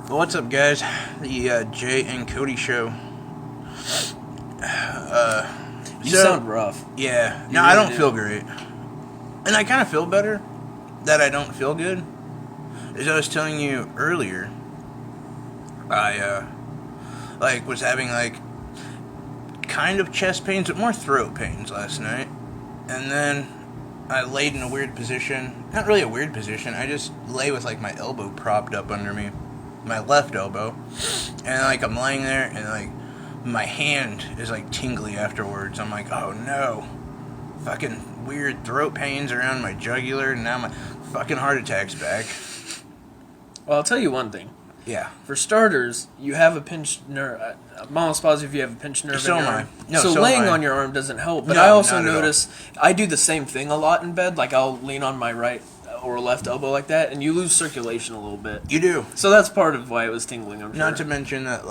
Well, what's up, guys? The Jay and Cody Show. You sound rough. Yeah. You No, really I don't do. feel great. And I kind of feel better that I don't feel good. As I was telling you earlier, I, was having, kind of chest pains, but more throat pains last night. And then I laid in a weird position. Not really a weird position. I just lay with, my elbow propped up under me. My left elbow. And, I'm laying there, and, my hand is, tingly afterwards. I'm like, oh, no. Fucking weird throat pains around my jugular, and now my fucking heart attack's back. Well, I'll tell you one thing. Yeah. For starters, you have a pinched nerve. I'm almost positive you have a pinched nerve So in your am I. arm. No, so so laying am I. on your arm doesn't help. But No, I also not at all. notice I do the same thing a lot in bed. I'll lean on my right or left elbow like that, and you lose circulation a little bit. You do. So that's part of why it was tingling, I'm sure. Not to mention that,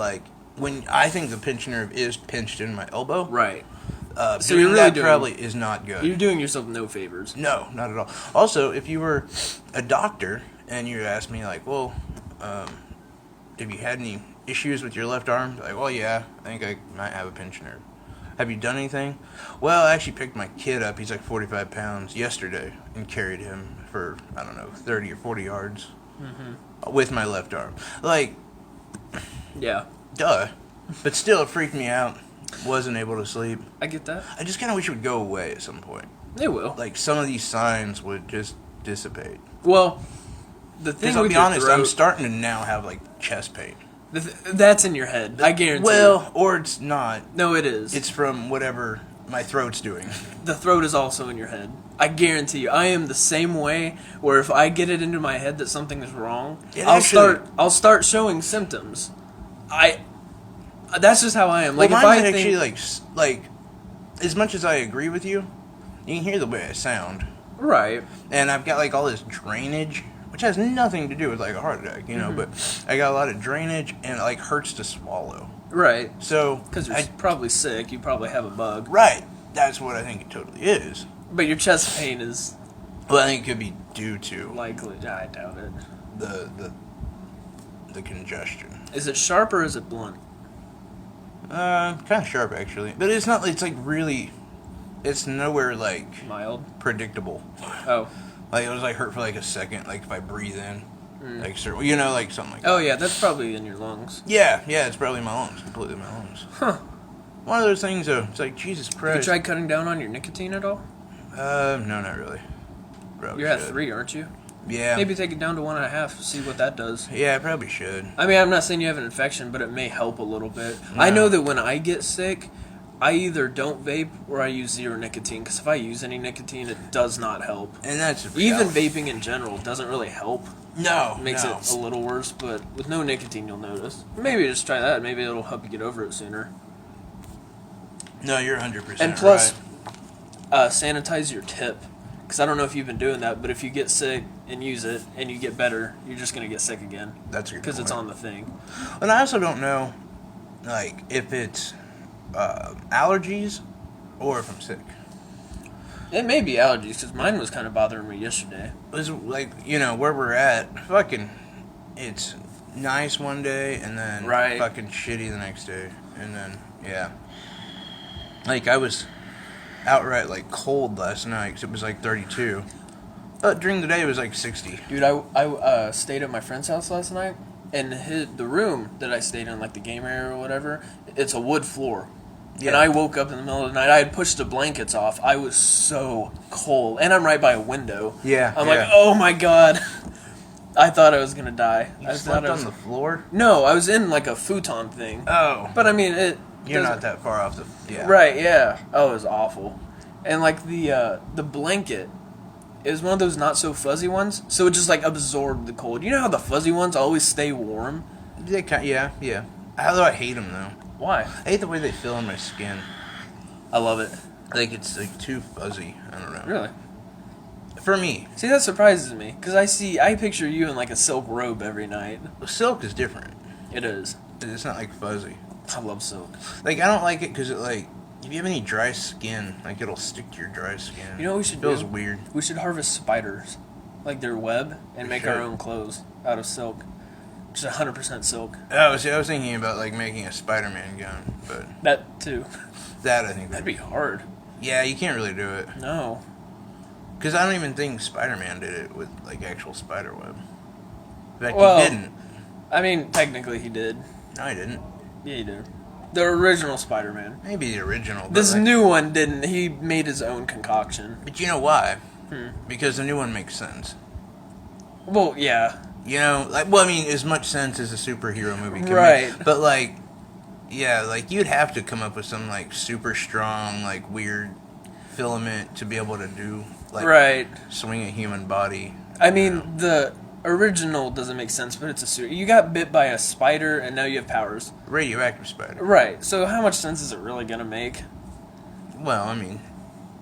when I think the pinched nerve is pinched in my elbow. Right. So you're really that doing- probably is not good. You're doing yourself no favors. No, not at all. Also, if you were a doctor and you asked me, have you had any issues with your left arm? Well, yeah, I think I might have a pinched nerve. Have you done anything? Well, I actually picked my kid up. He's 45 pounds yesterday and carried him for, 30 or 40 yards with my left arm. Yeah. Duh. But still, it freaked me out. Wasn't able to sleep. I get that. I just kind of wish it would go away at some point. They will. Some of these signs would just dissipate. Well, the thing Because I'll with be your honest, throat, I'm starting to now have chest pain. that's in your head. I guarantee. Well, or it's not. No, it is. It's from whatever my throat's doing. The throat is also in your head. I guarantee you. I am the same way. Where if I get it into my head that something is wrong, I'll start showing symptoms. That's just how I am. Well, If I mine's think, actually as much as I agree with you, you can hear the way I sound, right. and I've got all this drainage, which has nothing to do with a heart attack, but I got a lot of drainage and it hurts to swallow. Right. So Because you're probably sick. You probably have a bug. right, that's what I think it totally is. But your chest pain is Well, I think it could be due to likely. I doubt it. the congestion. Is it sharp or is it blunt? Kind of sharp actually, but it's not. It's really, it's nowhere Mild. predictable. Oh. It was hurt for a second. If I breathe in, something like that. Oh yeah, that's probably in your lungs. Yeah, it's probably my lungs, completely my lungs. Huh. One of those things though. It's Jesus Have you Christ. tried cutting down on your nicotine at all? No, not really. Probably You're at should. 3, aren't you? Yeah. Maybe take it down to 1.5. See what that does. Yeah, I probably should. I mean, I'm not saying you have an infection, but it may help a little bit. No. I know that when I get sick, I either don't vape or I use zero nicotine. Because if I use any nicotine, it does not help. And that's Even vaping in general doesn't really help. No, It makes it a little worse, but with no nicotine, you'll notice. Maybe just try that. Maybe it'll help you get over it sooner. No, you're 100%. And plus, right. Sanitize your tip. Because I don't know if you've been doing that, but if you get sick and use it and you get better, you're just going to get sick again. That's a good Because it's point. on the thing. And I also don't know, if it's allergies or if I'm sick. It may be allergies, because mine was kind of bothering me yesterday. It's where we're at, fucking, it's nice one day and then Right. fucking shitty the next day. And then, yeah. I was outright, cold last night because it was, 32. But during the day, it was, 60. Dude, I stayed at my friend's house last night, and the room that I stayed in, the game area or whatever, it's a wood floor. Yeah. And I woke up in the middle of the night. I had pushed the blankets off. I was so cold. And I'm right by a window. Yeah, I'm yeah. like, oh my God. I thought I was going to die. You I slept thought I was... on the floor? No, I was in, a futon thing. Oh. But, I mean, it... You're doesn't- not that far off the... Yeah. Right, yeah. Oh, it was awful. And, the blanket is one of those not so fuzzy ones, so it just, absorbed the cold. You know how the fuzzy ones always stay warm? They yeah. Although I hate them, though. Why? I hate the way they feel on my skin. I love it. It's, too fuzzy. I don't know. Really? For me. See, that surprises me, because I picture you in, a silk robe every night. Silk is different. It is. It's not, fuzzy. I love silk. I don't like it because it, if you have any dry skin, it'll stick to your dry skin. You know what we should It feels do? weird. We should harvest spiders, their web, and We make our should. own clothes out of silk. which is 100% silk. Oh, see, I was thinking about like making a Spider-Man gun, but That too. that I think That'd be hard. yeah, you can't really do it No. because I don't even think Spider-Man did it with like actual spider web. In fact, Well, he didn't. I mean, technically he did. No, he didn't. Yeah, he did. The original Spider-Man. Maybe the original. But This like, new one didn't. He made his own concoction. but you know why? Hmm. Because the new one makes sense. Well, yeah. You know, like, well, I mean, as much sense as a superhero movie can Right. make. But, like, yeah, like, you'd have to come up with some, like, super strong, like, weird filament to be able to do, like, Right. swing a human body. I mean, the original doesn't make sense, but it's a suit. You got bit by a spider, and now you have powers. Radioactive spider. Right. So how much sense is it really going to make? Well, I mean,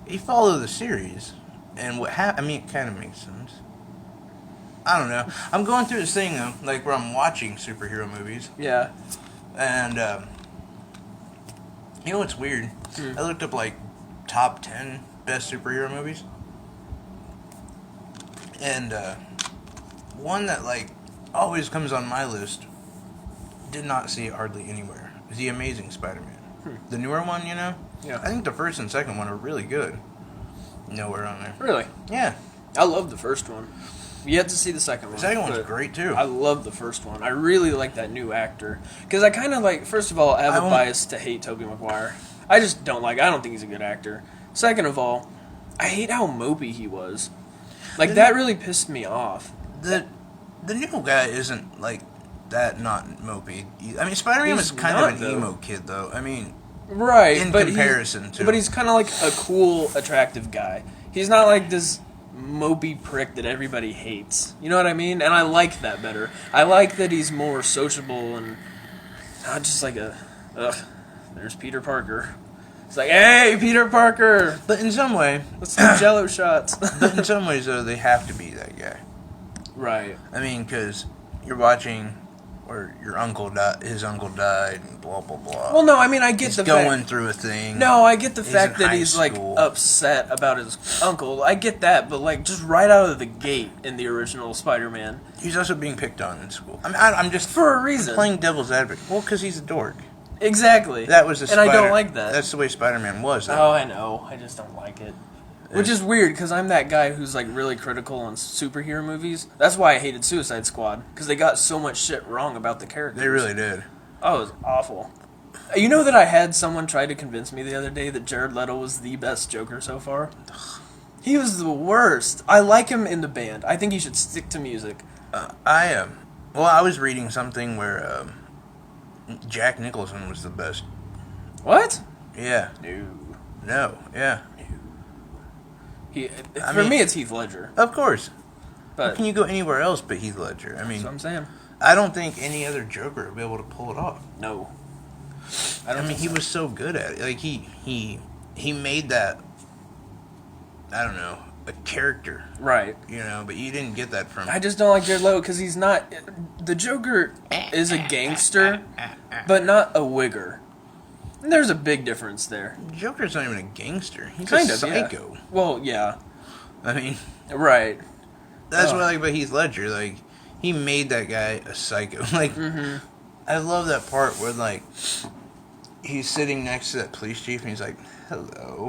you follow the series, and what I mean, it kind of makes sense. I don't know. I'm going through this thing, though, like, where I'm watching superhero movies. Yeah. And, you know what's weird? I looked up, like, top 10 best superhero movies. And, one that, like, always comes on my list, did not see it hardly anywhere, is The Amazing Spider-Man. The newer one, you know? Yeah. I think the first and second one are really good. Nowhere on there. Really? Yeah. I love the first one. Yet to see the second one. The second one's but great, too. I love the first one. I really like that new actor. Because I kind of like, first of all, I have a bias to hate Tobey Maguire. I just don't I don't think he's a good actor. Second of all, I hate how mopey he was. Like, that really pissed me off. The new guy isn't, like, that not mopey. I mean, Spider-Man was He's kind not, of an though. emo kid, though. I mean, Right. in but comparison to... But he's kind of like a cool, attractive guy. He's not like this mopey prick that everybody hates. You know what I mean? And I like that better. I like that he's more sociable and not just like there's Peter Parker. It's like, hey, Peter Parker! But in some way... Let's do Jello shots. But in some ways, though, they have to be that guy. Right. I mean, because you're watching... Or your uncle died, his uncle died, and blah, blah, blah. Well, no, I mean, I get He's the going fact... through a thing. No, I get the He's fact in that high he's, like, school. upset about his uncle. I get that, but, like, just right out of the gate in the original Spider-Man. He's also being picked on in school. I mean, I'm just... For a reason. Playing devil's advocate. Well, because he's a dork. Exactly. That was the And I don't like that. That's the way Spider-Man was, though. Oh, I know. I just don't like it. Which is weird, because I'm that guy who's, like, really critical on superhero movies. That's why I hated Suicide Squad, because they got so much shit wrong about the characters. They really did. Oh, it was awful. You know that I had someone try to convince me the other day that Jared Leto was the best Joker so far? He was the worst. I like him in the band. I think he should stick to music. I was reading something where Jack Nicholson was the best. What? Yeah. No. Yeah. For me, it's Heath Ledger. Of course. But How can you go anywhere else but Heath Ledger? I mean, that's what I'm saying. I don't think any other Joker would be able to pull it off. No. I mean, he was so good at it. Like he made that. I don't know, a character. Right. You know, but you didn't get that from. I just don't like Jared Leto because he's not. The Joker is a gangster, but not a wigger. And there's a big difference there. Joker's not even a gangster. He's Kind a of, psycho. yeah. Well, yeah. I mean, Right. that's what I like about Heath Ledger. Like, he made that guy a psycho. Like, I love that part where, like, he's sitting next to that police chief and he's like, hello.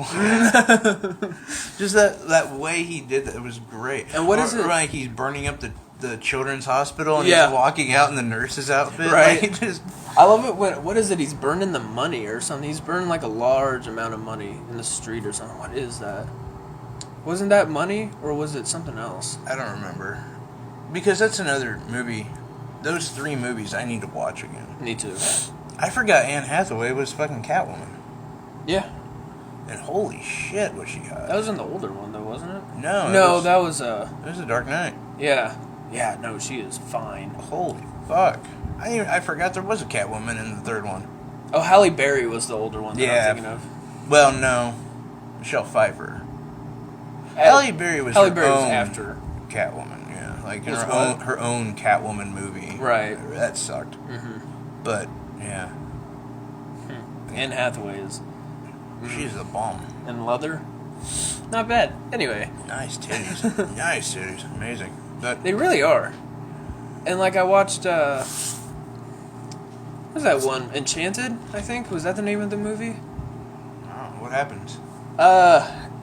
Just that way he did that, it was great. And what is it? Like, he's burning up the children's hospital and Yeah. he's walking out in the nurse's outfit. Right. Like, just, I love it when, what is it, he's burning the money or something. He's burning like a large amount of money in the street or something. What is that? Wasn't that money or was it something else? I don't remember. Because that's another movie. Those 3 movies I need to watch again. Me too. I forgot Anne Hathaway was fucking Catwoman. Yeah. And holy shit, was she hot. That was in the older one though, wasn't it? No. No, that was It was The Dark Knight. yeah. Yeah, no, she is fine. Holy fuck. I forgot there was a Catwoman in the third one. Oh, Halle Berry was the older one that Yeah. I'm thinking of. Well, no. Michelle Pfeiffer. Halle Berry was Halle her Berry was own after. Catwoman, yeah. Like in Was her own Catwoman movie. Right. That sucked. But, yeah. Anne Hathaway is She's a bomb. in leather. Not bad. Anyway, Nice titties. Nice titties. Amazing. But they really are. And like I watched, what was that one? Enchanted, I think? Was that the name of the movie? Oh, what happens?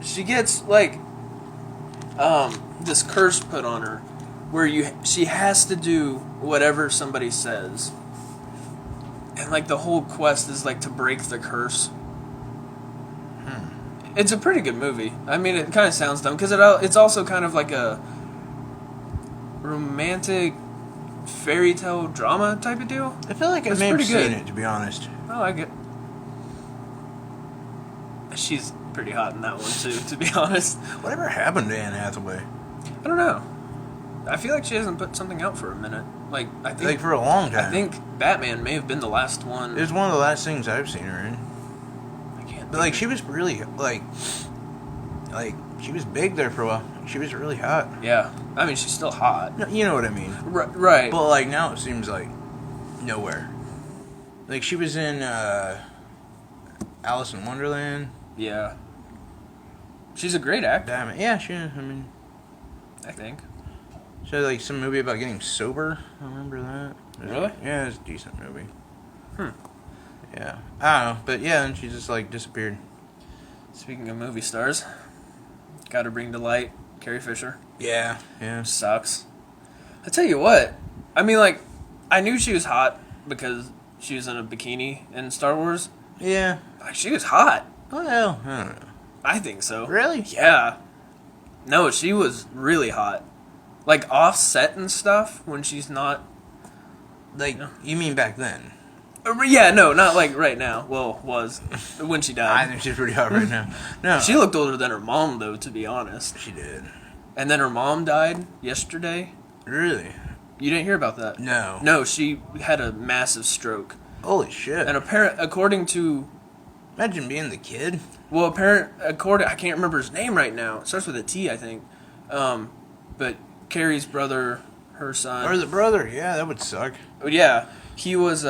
She gets like, this curse put on her, where she has to do whatever somebody says. And like the whole quest is like to break the curse. It's a pretty good movie. I mean, it kind of sounds dumb because it's also kind of like a romantic fairy tale drama type of deal. I feel like I may have seen it, to be honest. I like it. She's pretty hot in that one too, to be honest. Whatever happened to Anne Hathaway? I don't know. I feel like she hasn't put something out for a minute. Like I think, like for a long time. I think Batman may have been the last one. It was one of the last things I've seen her in. But like she was really like she was big there for a while. She was really hot. Yeah, I mean she's still hot. No, you know what I mean? Right. But like now it seems like nowhere. Like she was in Alice in Wonderland. Yeah. She's a great actor. Damn it. Yeah, she. I mean, I think. She had like some movie about getting sober. I remember that. Really? Yeah, it was a decent movie. Yeah. I don't know, but yeah, and she just like disappeared. Speaking of movie stars, gotta bring to light Carrie Fisher. Yeah. Yeah. Sucks. I tell you what, I mean, like, I knew she was hot because she was in a bikini in Star Wars. Yeah. Like, she was hot. Well, I don't know. I think so. Really? Yeah. No, she was really hot. Like, off set and stuff when she's not. Like, you mean back then? Yeah, no, not like right now. Well, was when she I died. think she's pretty hot right now. No. She looked older than her mom, though, to be honest. She did. And then her mom died yesterday. Really? You didn't hear about that? No. No, she had a massive stroke. Holy shit. And according to... Imagine being the kid. Well, according... I can't remember his name right now. It starts with a T, I think. But Carrie's brother, her son... Or the brother. Yeah, that would suck. Yeah. He was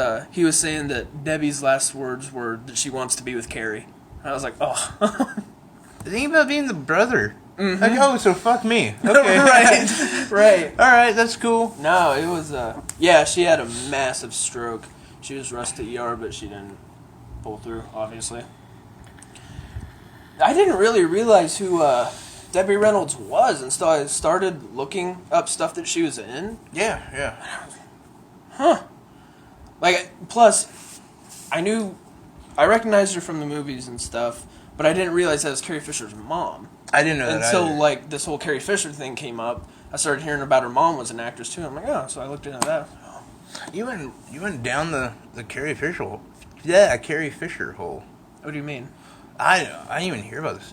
saying that Debbie's last words were that she wants to be with Carrie. And I was like, oh. Think about being the brother. Mm-hmm. Like, oh, so fuck me. Okay. Right. All right, that's cool. No, it was, yeah, she had a massive stroke. She was rushed to ER, but she didn't pull through, obviously. I didn't really realize who Debbie Reynolds was until I started looking up stuff that she was in. Yeah. Huh. Like, plus, I recognized her from the movies and stuff, but I didn't realize that was Carrie Fisher's mom. I didn't know that until either. Like this whole Carrie Fisher thing came up. I started hearing about her mom was an actress too. I'm like, oh, so I looked into that. You went down the Carrie Fisher hole. Yeah, Carrie Fisher hole. What do you mean? I didn't even hear about this.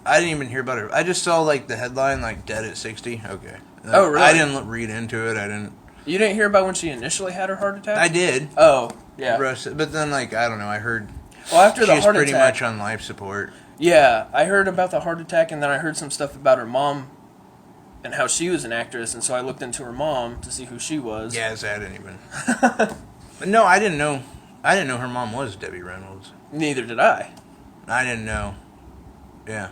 I didn't even hear about her. I just saw like the headline, like dead at 60. Okay. Oh, really? I didn't read into it. I didn't. You didn't hear about when she initially had her heart attack? I did. Oh, yeah. But then, like, I don't know. I heard. Well, after the heart attack, pretty much on life support. Yeah, I heard about the heart attack, and then I heard some stuff about her mom and how she was an actress, and so I looked into her mom to see who she was. Yeah, I didn't even. But no, I didn't know. I didn't know her mom was Debbie Reynolds. Neither did I. I didn't know. Yeah.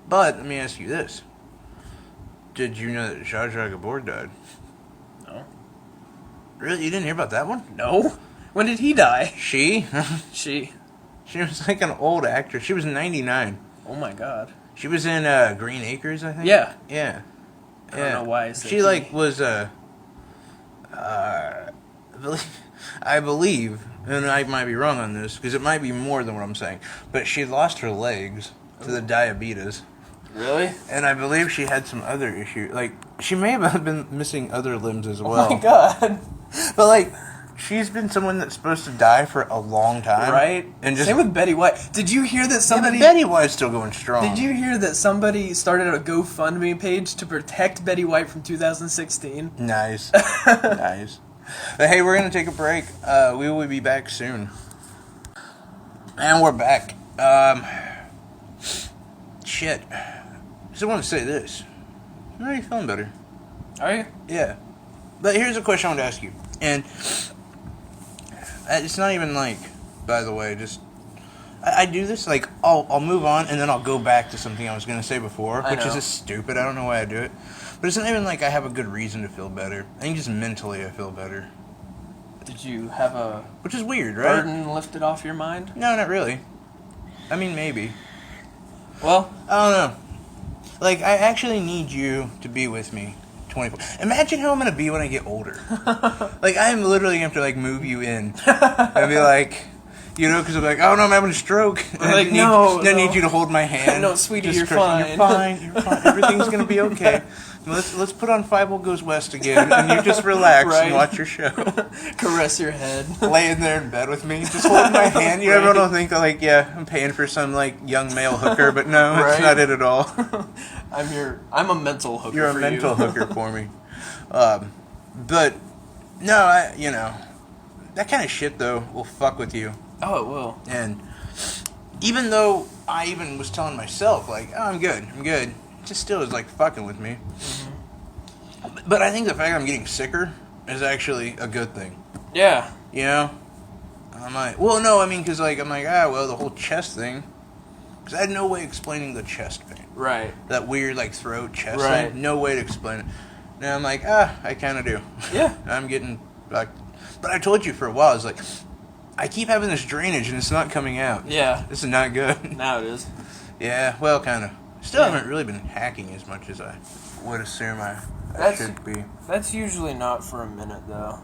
But let me ask you this: did you know that Zsa Zsa Gabor died? No. Really? You didn't hear about that one? No. When did he die? She? She. She was like an old actress. She was 99. Oh my god. She was in Green Acres, I think. Yeah. Yeah. I don't know why I said she like was I believe, and I might be wrong on this because it might be more than what I'm saying, but she lost her legs to the diabetes. Really? And I believe she had some other issue. Like she may have been missing other limbs as well. Oh my god. But like she's been someone that's supposed to die for a long time. Right? And just, same with Betty White. Did you hear that somebody... Yeah, Betty White's still going strong. Did you hear that somebody started a GoFundMe page to protect Betty White from 2016? Nice. Nice. But hey, we're going to take a break. We will be back soon. And we're back. Shit. Just want to say this. I'm already feeling better. Are you? Yeah. But here's a question I want to ask you. And... it's not even like, by the way, just, I do this, like, I'll move on, and then I'll go back to something I was going to say before, which is just stupid. I don't know why I do it. But it's not even like I have a good reason to feel better. I think just mentally I feel better. Did you have a... Which is weird, right? Burden lifted off your mind? No, not really. I mean, maybe. Well... I don't know. Like, I actually need you to be with me 24. Imagine how I'm going to be when I get older. Like, I am literally going to have to, like, move you in. And be like... You know, because I'm like, oh no, I'm having a stroke. I'm like, no. I need you to hold my hand. No, sweetie, you're fine. You're fine. You're fine. Everything's gonna be okay. Let's put on Five Goes West again, and you just relax and watch your show. Caress your head. Laying there in bed with me, just holding my hand. You ever don't think like, yeah, I'm paying for some like young male hooker, but no, that's not it at all. I'm a mental hooker. You're a mental hooker for me. But no, that kind of shit though will fuck with you. Oh, it will. And even though I even was telling myself, like, oh, I'm good, it just still is, like, fucking with me. Mm-hmm. But I think the fact I'm getting sicker is actually a good thing. Yeah. You know? I'm like, well, no, I mean, because, like, I'm like, the whole chest thing. Because I had no way explaining the chest pain. Right. That weird, like, throat, chest right. thing. No way to explain it. Now I'm like, I kind of do. Yeah. I'm getting, like, but I told you for a while, I was like... I keep having this drainage and it's not coming out. Yeah. This is not good. Now it is. Yeah, well, kind of. Still haven't really been hacking as much as I would assume I should be. That's usually not for a minute, though.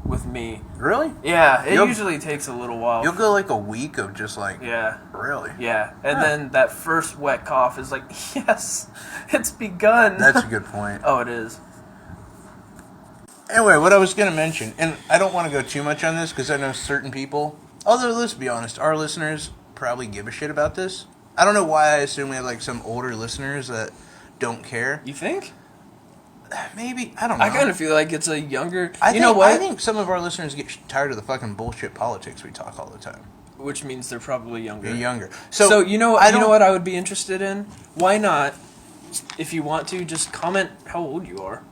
With me. Really? Yeah, it usually takes a little while. You'll go like a week of just like... Yeah. Really? Yeah. And then that first wet cough is like, yes, it's begun. That's a good point. Oh, it is. Anyway, what I was going to mention, and I don't want to go too much on this because I know certain people, although let's be honest, our listeners probably give a shit about this. I don't know why I assume we have like some older listeners that don't care. You think? Maybe. I don't know. I kind of feel like it's a younger... know what? I think some of our listeners get tired of the fucking bullshit politics we talk all the time. Which means they're probably younger. They're younger. So you know what I would be interested in? Why not, if you want to, just comment how old you are.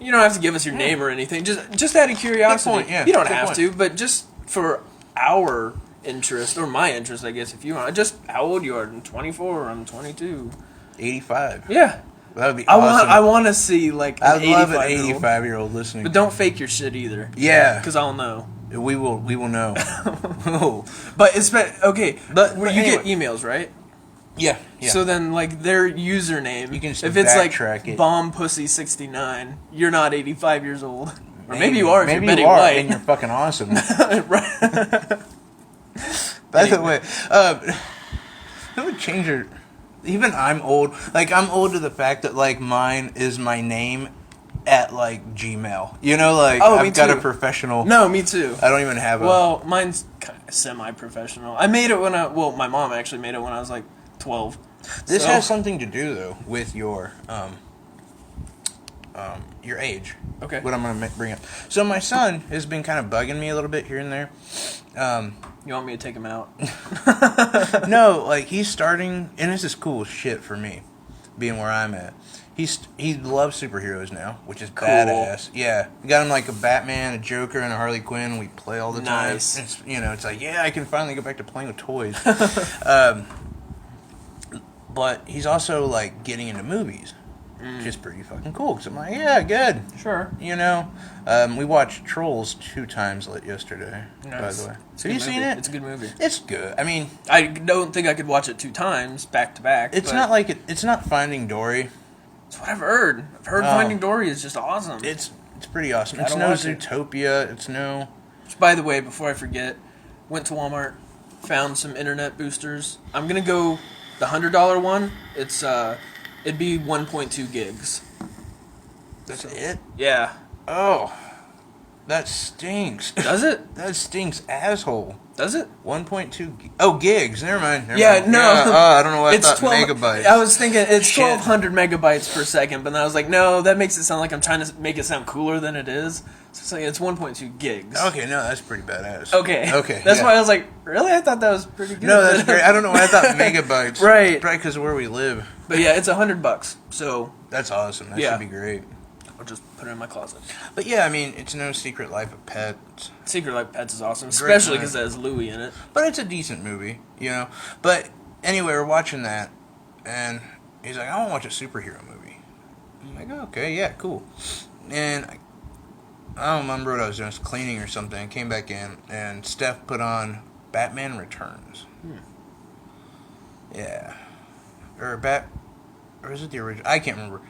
You don't have to give us your name or anything. Just out of curiosity. Good point, yeah. You don't have to, but just for our interest, or my interest, I guess, if you want. Just how old you are. I'm 24, I'm 22. 85. Yeah. That would be awesome. I want to see, like, I'd love an 85-year-old listening. But don't fake your shit either. Yeah. Because I'll know. We will know. But it's... Okay, but you anyway. get emails, right? Yeah. So then, like, their username, you can just if it's like it. bombpussy69, you're not 85 years old. Or maybe you are if you're Betty you are, White. and you're fucking awesome. Right. By the way, who would change your... Even I'm old. Like, I'm old to the fact that, like, mine is my name at, like, Gmail. You know, like, I've got a professional... No, me too. I don't even have Well, mine's kind of semi-professional. I made it when my mom actually made it when I was, like, 12. This has something to do though with your age. Okay. What I'm gonna bring up. So my son has been kind of bugging me a little bit here and there. You want me to take him out? No, like he's starting, and this is cool shit for me, being where I'm at. He loves superheroes now, which is cool. Badass. Yeah, we got him like a Batman, a Joker, and a Harley Quinn. We play all the time. Nice. It's like I can finally go back to playing with toys. But he's also, like, getting into movies, which is pretty fucking cool. Because I'm like, yeah, good. Sure. You know? We watched Trolls 2 times yesterday, by the way. Have you seen it? It's a good movie. It's good. I mean... I don't think I could watch it 2 times, back to back. It's not like it's not Finding Dory. That's what I've heard. I've heard Finding Dory is just awesome. It's pretty awesome. It's no Zootopia. It's no... Which, by the way, before I forget, went to Walmart, found some internet boosters. I'm going to go... The $100 one, it'd be 1.2 gigs. That's it? Yeah. Oh, that stinks. Does it? That stinks, asshole. Does it? 1.2. Oh, gigs. Never mind. No. Yeah, I don't know why I thought megabytes. I was thinking it's 1,200 megabytes per second, but then I was like, no, that makes it sound like I'm trying to make it sound cooler than it is. So it's like it's 1.2 gigs. Okay, no, that's pretty badass. Okay. That's why I was like, really? I thought that was pretty good. No, that's great. I don't know why I thought megabytes. Right. Probably because of where we live. But yeah, it's $100. So that's awesome. That should be great. I'll just put it in my closet. But yeah, I mean, it's No Secret Life of Pets. Secret Life of Pets is awesome, Great especially time. because it has Louie in it. But it's a decent movie, you know. But anyway, we're watching that, and he's like, I want to watch a superhero movie. I'm like, oh, okay, yeah, cool. And I don't remember what I was doing. I was cleaning or something. I came back in, and Steph put on Batman Returns. Yeah. Or is it the original? I can't remember.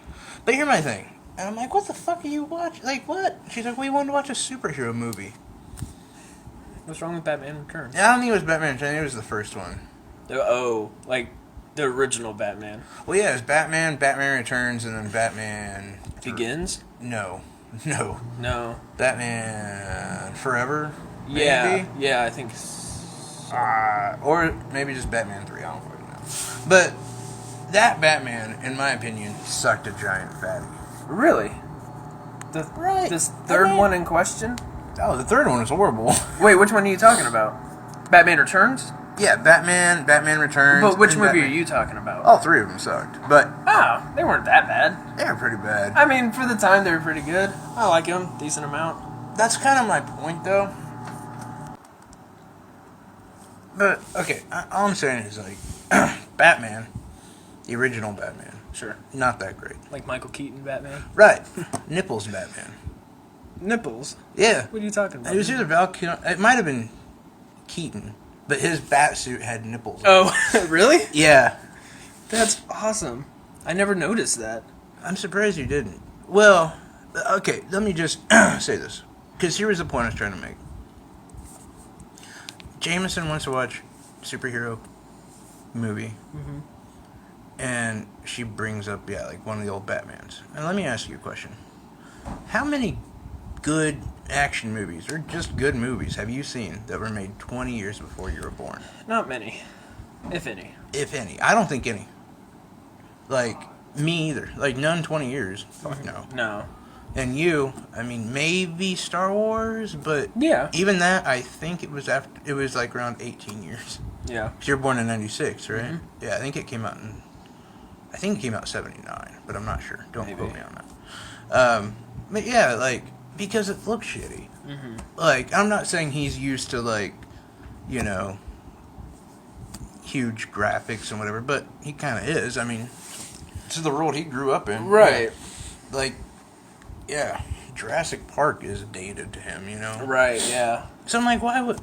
But here's my thing. And I'm like, what the fuck are you watching? Like, what? She's like, we wanted to watch a superhero movie. What's wrong with Batman Returns? I don't think it was Batman. I think it was the first one. Like the original Batman. Well, yeah, it's Batman, Batman Returns, and then Batman... Begins? No. Batman Forever? Yeah. Maybe? Yeah, I think... Or maybe just Batman 3, I don't fucking know. But that Batman, in my opinion, sucked a giant fatty. Really? Right. This third one in question? Oh, the third one was horrible. Wait, which one are you talking about? Batman Returns? Yeah, Batman Returns. But which and movie Batman. are you talking about? All three of them sucked, but Oh, they weren't that bad. they were pretty bad. I mean, for the time, they were pretty good. I like them, decent amount. That's kind of my point, though. But, okay, all I'm saying is, like, Batman, the original Batman, Sure. not that great. Like Michael Keaton Batman. Right. Nipples Batman. Nipples? Yeah. What are you talking about? It was either Val Kilmer, it might have been Keaton, but his bat suit had nipples. Oh, really? Yeah. That's awesome. I never noticed that. I'm surprised you didn't. Well, okay, let me just say this, because here was the point I was trying to make. Jameson wants to watch superhero movie, and she brings up, like one of the old Batmans. And let me ask you a question. How many good action movies, or just good movies, have you seen that were made 20 years before you were born? Not many. If any. If any. I don't think any. Like, me either. Like, none 20 years. Fuck no. No. And you, I mean, maybe Star Wars, but Yeah. even that, I think it was like around 18 years. Yeah. 'Cause you were born in 96, right? Yeah, I think it came out in 79, but I'm not sure. Don't quote me on that. But yeah, like, because it looks shitty. Like, I'm not saying he's used to, like, you know, huge graphics and whatever, but he kind of is. I mean, this is the world he grew up in. Right. Like, yeah, Jurassic Park is dated to him, you know? Right, yeah. So I'm like, why would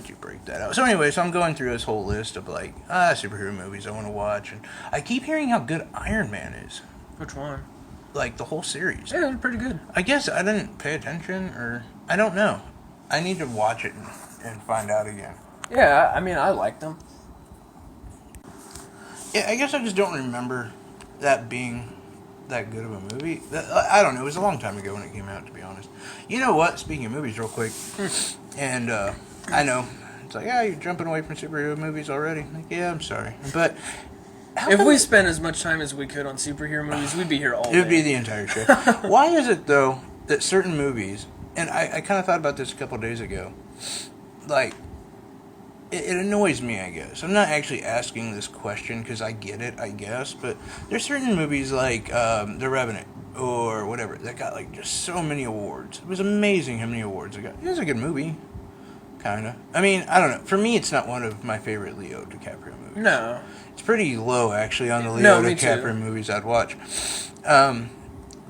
you break that out? So anyway, so I'm going through this whole list of, like, superhero movies I want to watch, and I keep hearing how good Iron Man is. Which one? Like, the whole series. Yeah, it was pretty good. I guess I didn't pay attention, or I don't know. I need to watch it and find out again. Yeah, I mean, I liked them. Yeah, I guess I just don't remember that being that good of a movie. I don't know. It was a long time ago when it came out, to be honest. You know what? Speaking of movies, real quick, and I know it's like, you're jumping away from superhero movies already. Like, yeah, I'm sorry, but If we spent as much time as we could on superhero movies, we'd be here all day. it would be the entire show. Why is it though that certain movies, and I kind of thought about this a couple of days ago, like, it annoys me, I guess. I'm not actually asking this question because I get it, I guess, but there's certain movies like The Revenant or whatever that got, like, just so many awards. It was amazing how many awards it got. It was a good movie, kind of. I mean, I don't know. For me, it's not one of my favorite Leo DiCaprio movies. No. It's pretty low, actually, on the Leo me DiCaprio too. movies I'd watch. But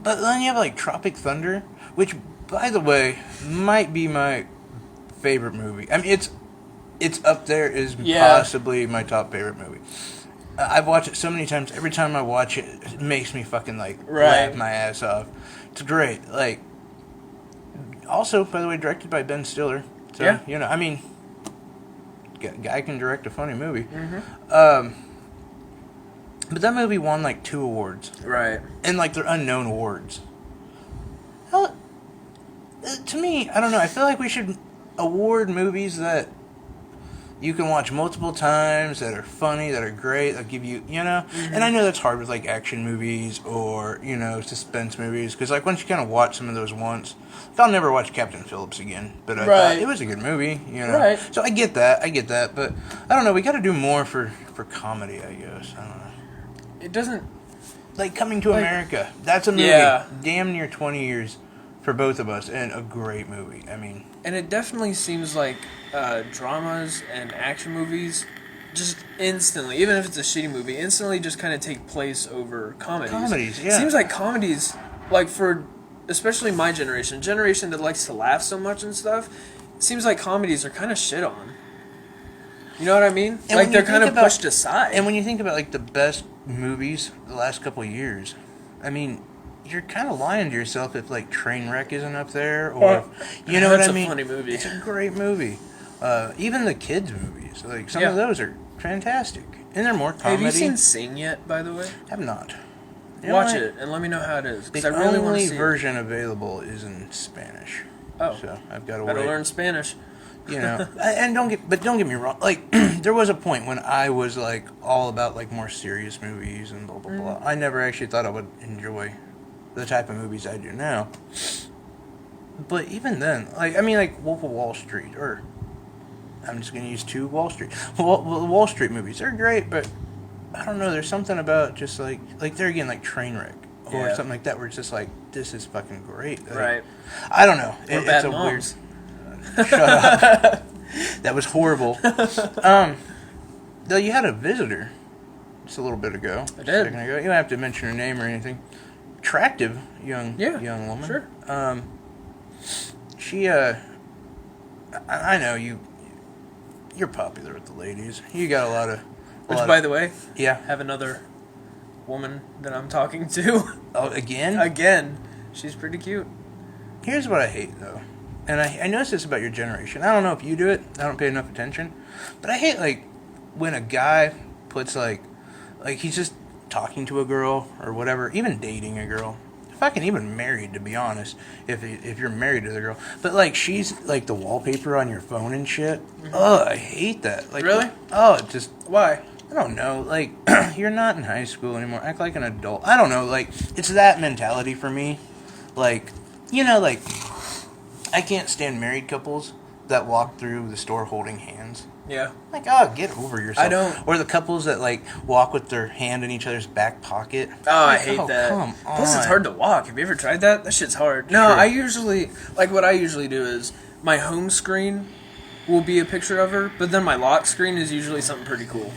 then you have, like, Tropic Thunder, which, by the way, might be my favorite movie. I mean, it's up there as possibly my top favorite movie. I've watched it so many times. Every time I watch it, it makes me fucking, like, laugh my ass off. It's great. Like, also, by the way, directed by Ben Stiller. So, Yeah. you know, I mean, guy can direct a funny movie. But that movie won, like, 2 awards. Right. And, like, they're unknown awards. How, to me, I don't know. I feel like we should award movies that you can watch multiple times, that are funny, that are great, that give you, you know? And I know that's hard with, like, action movies or, you know, suspense movies. Because, like, once you kind of watch some of those once, like, I'll never watch Captain Phillips again. But I thought it was a good movie, you know? Right. So I get that. But, I don't know. We got to do more for comedy, I guess. I don't know. It doesn't... like Coming to Like- America. That's a movie. Yeah. Damn near 20 years for both of us, and a great movie. I mean, And it definitely seems like dramas and action movies just instantly, even if it's a shitty movie, instantly just kind of take place over comedies. Comedies, yeah. Seems like comedies, like for especially my generation that likes to laugh so much and stuff, it seems like comedies are kind of shit on. You know what I mean? And Like when they're you kind of think about- pushed aside. and when you think about like the best movies the last couple of years, I mean, you're kind of lying to yourself if like Trainwreck isn't up there, or you know what That's I a mean. funny movie. It's a great movie. Even the kids' movies, like some Yeah. of those are fantastic, and they're more comedy. Have you seen Sing yet, by the way? Have not. You know Watch what? it and let me know how it is. The Because I really want to only see version available is in Spanish. Oh. So I've got to it. Better wait. learn Spanish. You know, and don't get me wrong. Like, there was a point when I was like all about like more serious movies and blah blah blah. I never actually thought I would enjoy the type of movies I do now. But even then, like, I mean, like Wolf of Wall Street, or I'm just gonna use two Wall Street. Wall Street movies, they're great, but I don't know. There's something about just like there again, like Trainwreck or Yeah. something like that, where it's just like this is fucking great. Like, Right. I don't know. Or It's Bad a Moms. weird. Shut up. That was horrible. Though you had a visitor just a little bit ago. I did. A second ago. You don't have to mention her name or anything. Attractive young woman. Sure. She I know you're popular with the ladies. You got a lot of Which, by the way, yeah. have another woman that I'm talking to. Oh, again? Again. She's pretty cute. Here's what I hate, though. And I notice this about your generation. I don't know if you do it. I don't pay enough attention. But I hate, like, when a guy puts, like he's just talking to a girl or whatever, even dating a girl. Fucking even married, to be honest, if you're married to the girl. But, like, she's, like, the wallpaper on your phone and shit. Ugh, I hate that. Like, Really? Oh, it just... Why? I don't know, like, you're not in high school anymore. Act like an adult. I don't know, like, it's that mentality for me. Like, you know, like, I can't stand married couples that walk through the store holding hands. Yeah. Like, oh, get over yourself. I don't. Or the couples that, like, walk with their hand in each other's back pocket. Oh, I Like, hate oh, that. come Plus, it's on. hard to walk. Have you ever tried that? That shit's hard. No, True. I usually, like, what I usually do is my home screen will be a picture of her, but then my lock screen is usually something pretty cool.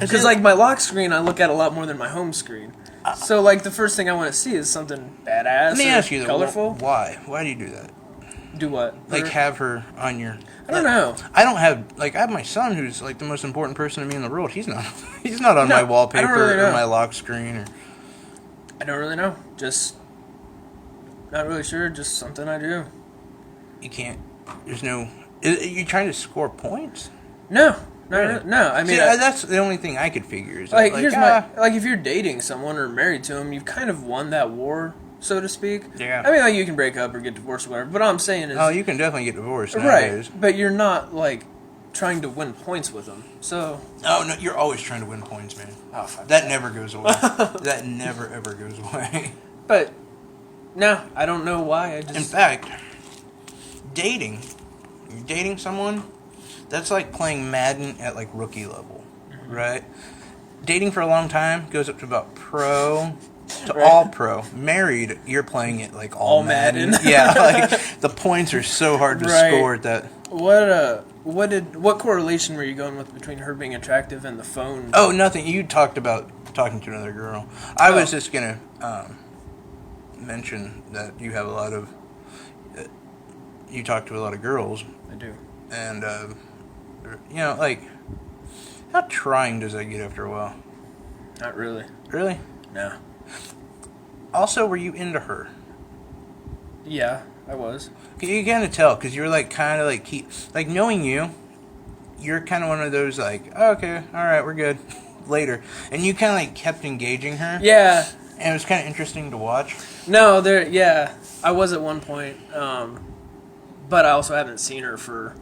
Because, like, my lock screen, I look at a lot more than my home screen. So, like, the first thing I want to see is something badass. Let me or ask you, though, colorful. why? Why do you do that? Do what? Like, have her on your... I don't know. I don't have, like, I have my son who's, like, the most important person to me in the world. He's not on No, my I wallpaper don't really or know. my lock screen or... I don't really know. Just not really sure. Just something I do. You can't. There's no. Are you trying to score points? No, Really? no. I mean, See, that's the only thing I could figure is like here's my like if you're dating someone or married to them, you've kind of won that war, so to speak. Yeah. I mean, like you can break up or get divorced or whatever. But all I'm saying is, Oh, you can definitely get divorced right. nowadays. But you're not like trying to win points with them. So Oh no, you're always trying to win points, man. oh fuck That never goes away. That never ever goes away. But no, I don't know why. I just In fact, dating, you're dating someone, that's like playing Madden at like rookie level, right? Dating for a long time goes up to about pro to Right. all pro. Married, you're playing it like all Madden. Yeah, like the points are so hard to Right. score at that. what correlation were you going with between her being attractive and the phone? Oh, nothing. You talked about talking to another girl. I was Oh. just gonna mention that you have a lot of. You talk to a lot of girls, I do. and you know, like, how trying does that get after a while? Not really. Really? No. Also, were you into her? Yeah, I was. You kind of tell because you're like kind of like knowing you. You're kind of one of those like, oh, okay, all right, we're good. Later, and you kind of like kept engaging her. Yeah. And it was kind of interesting to watch. No, I was at one point, but I also haven't seen her for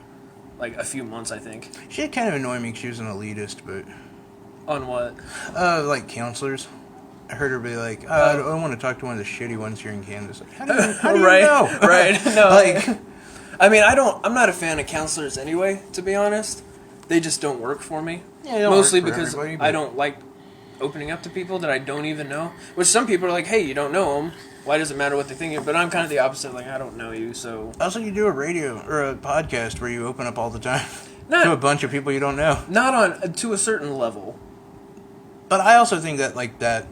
like a few months, I think. She did kind of annoy me because she was an elitist, but On what? like counselors. I heard her be like, I want to talk to one of the shitty ones here in Kansas. Like, how do you right, know? right. No, Like, I mean, I'm not a fan of counselors anyway. To be honest, they just don't work for me. Yeah, they don't Mostly work for because everybody, I but- don't like opening up to people that I don't even know. Which some people are like, hey, you don't know them. Why does it matter what they think? But I'm kind of the opposite. Like, I don't know you, so... Also, you do a radio or a podcast where you open up all the time Not, to a bunch of people you don't know. Not on to a certain level. But I also think that, like, that...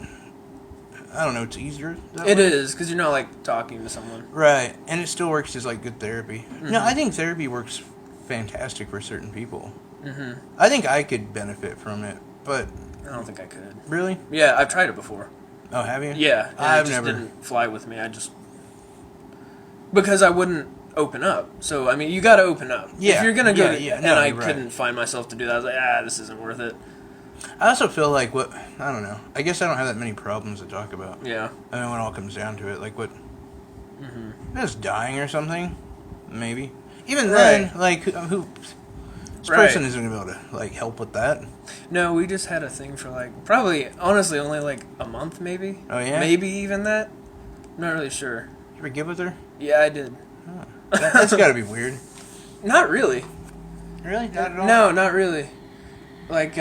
I don't know, it's easier. It is, because you're not, like, talking to someone. Right, and it still works as, like, good therapy. Mm-hmm. No, I think therapy works fantastic for certain people. Mm-hmm. I think I could benefit from it, but... I don't think I could. Really? Yeah, I've tried it before. Oh, have you? Yeah, and I've it just never... didn't fly with me. Because I wouldn't open up. So, I mean, you got to open up. Yeah. If you're going to go... No, and I right. couldn't find myself to do that. I was like, this isn't worth it. I also feel like I don't know. I guess I don't have that many problems to talk about. Yeah. I mean, when it all comes down to it, like just dying or something, maybe. Even then, like, who this person isn't going to be able to, like, help with that. No, we just had a thing for, like, probably, honestly, only, like, a month, maybe. Oh, yeah? Maybe even that. I'm not really sure. You ever get with her? Yeah, I did. Oh. That's got to be weird. Not really. Really? Not at all? No, not really. Like,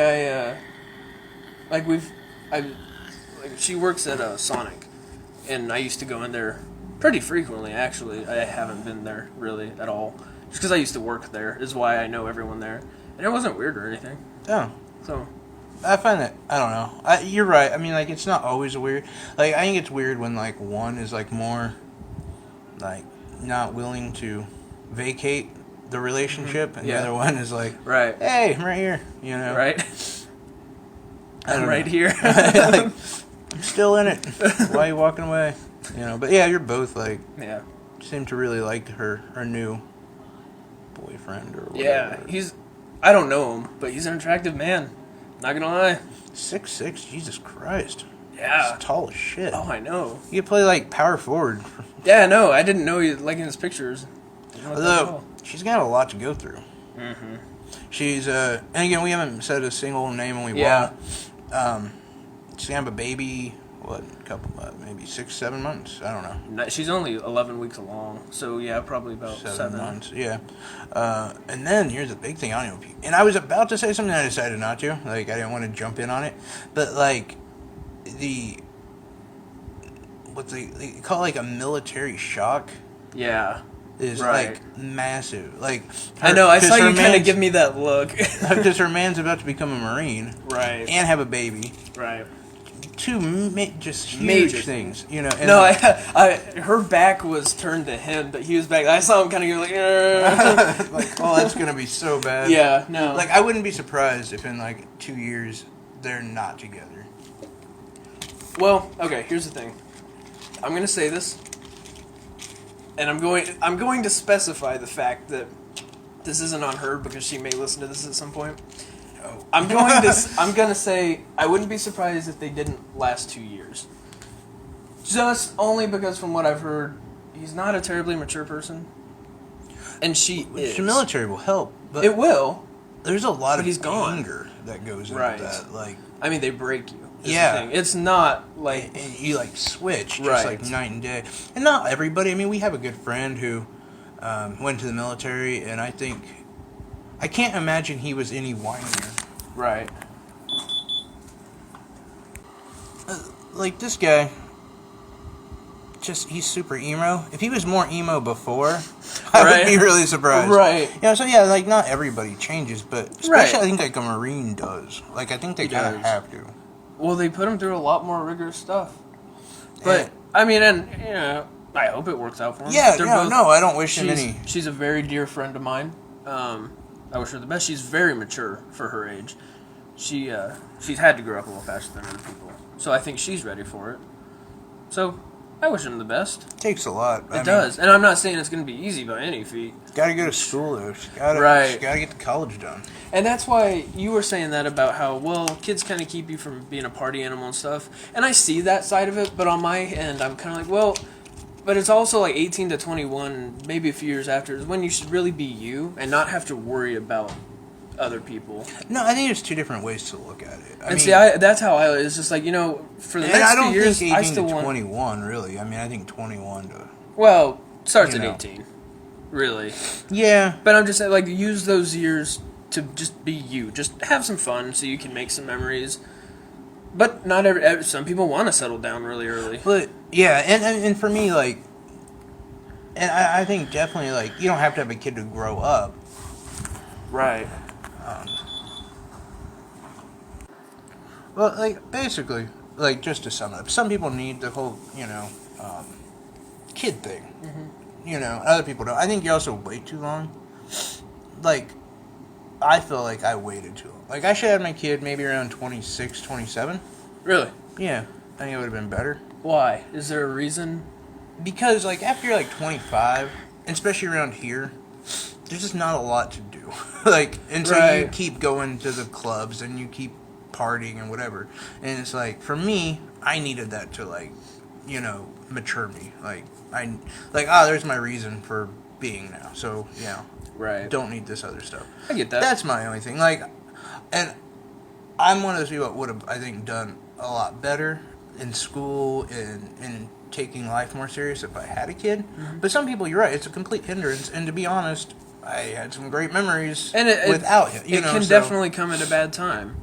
she works at Sonic, and I used to go in there pretty frequently, actually. I haven't been there, really, at all. Just because I used to work there is why I know everyone there. And it wasn't weird or anything. Oh. So... I find that, I don't know. You're right. I mean, like, it's not always weird. Like, I think it's weird when, like, one is, like, more, like, not willing to vacate the relationship, and the other one is like, right. Hey, I'm right here, you know? Right. I'm right here. Like, I'm still in it. Why are you walking away? You know, but yeah, you're both, like, seem to really like her new boyfriend or whatever. Yeah, I don't know him, but he's an attractive man. Not gonna lie. 6'6", Jesus Christ. Yeah. He's tall as shit. Oh, I know. You could play, like, power forward. Yeah, no, I didn't know you, like, in his pictures. Although, she's got a lot to go through. Mm-hmm. She's, and again, we haven't said a single name and we won't. She's gonna have a baby, maybe 6-7 months? I don't know. She's only 11 weeks along, so yeah, probably about 7 months. Yeah. And then here's the big thing. I don't know. And I was about to say something, I decided not to. Like, I didn't want to jump in on it. But, like, what they call, like, a military shock. Yeah. Is, like, massive. Like, I know, I saw you kind of give me that look. Because her man's about to become a Marine. Right. And have a baby. Right. Two just huge things, you know. And no, her back was turned to him, but he was back. I saw him kind of go like, like, oh, that's gonna be so bad. Yeah, no. Like, I wouldn't be surprised if in like 2 years they're not together. Well, okay. Here's the thing. I'm gonna say this, and I'm going to specify the fact that this isn't on her because she may listen to this at some point. I'm gonna say I wouldn't be surprised if they didn't last 2 years. Just only because from what I've heard, he's not a terribly mature person, and she is. The military will help, but it will. There's a lot of anger that goes into that. Like, I mean, they break you. Yeah, the thing. It's not like and you like switch just like night and day. And not everybody. I mean, we have a good friend who went to the military, and I can't imagine he was any whinier. Right. Like, this guy, he's super emo. If he was more emo before, I would be really surprised. Right. You know, so yeah, like, not everybody changes, but especially I think, like, a Marine does. Like, I think they kind of have to. Well, they put him through a lot more rigorous stuff. But, I mean, and, you know, I hope it works out for him. Yeah, no, I don't wish him any. She's a very dear friend of mine. I wish her the best. She's very mature for her age. She's had to grow up a little faster than other people. So I think she's ready for it. So I wish him the best. It takes a lot. It does. And I'm not saying it's going to be easy by any feat. Gotta go to school, though. Gotta get the college done. And that's why you were saying that about how, well, kids kind of keep you from being a party animal and stuff. And I see that side of it, but on my end, I'm kind of like, well, but it's also like 18 to 21, maybe a few years after, is when you should really be you and not have to worry about other people. No, I think there's two different ways to look at it. I mean, that's how it's just like, you know, for the next few years, think 18 to 21, really. I mean, I think 21 to... Well, starts at 18, really. Yeah. But I'm just saying, like, use those years to just be you. Just have some fun so you can make some memories. But not some people want to settle down really early. But yeah, and for me, like, and I think definitely, like, you don't have to have a kid to grow up. Right. Well, like, basically, like, just to sum it up, some people need the whole, kid thing. Other people don't. I think you also wait too long. Like, I feel like I waited too long. Like, I should have had my kid maybe around 26, 27. Really? Yeah, I think it would have been better. Why? Is there a reason? Because, like, after you're, like, 25, and especially around here, there's just not a lot to do. Like, and so you keep going to the clubs, and you keep partying and whatever. And it's like, for me, I needed that to, like, mature me. Like, there's my reason for being now. So, Right. don't need this other stuff. I get that. That's my only thing. Like, and I'm one of those people that would have, I think, done a lot better in school and taking life more serious if I had a kid. Mm-hmm. But some people, you're right, it's a complete hindrance. And to be honest, I had some great memories without him. It can definitely come at a bad time.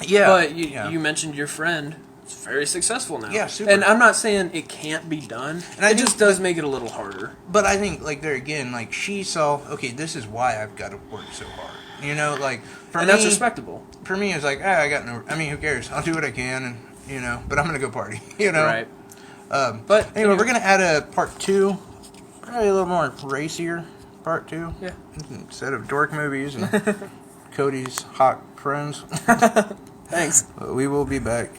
Yeah. But you mentioned your friend. It's very successful now. Yeah, super. And I'm not saying it can't be done. And it just does make it a little harder. But I think, like, there again, like, she saw, okay, this is why I've got to work so hard. Like, for me... And that's respectable. For me, it's like, who cares? I'll do what I can, and, but I'm going to go party, Right. But anyway, we're going to add a part 2. Probably a little more racier part 2. Yeah. Instead of dork movies and Cody's hot friends. Thanks. We will be back.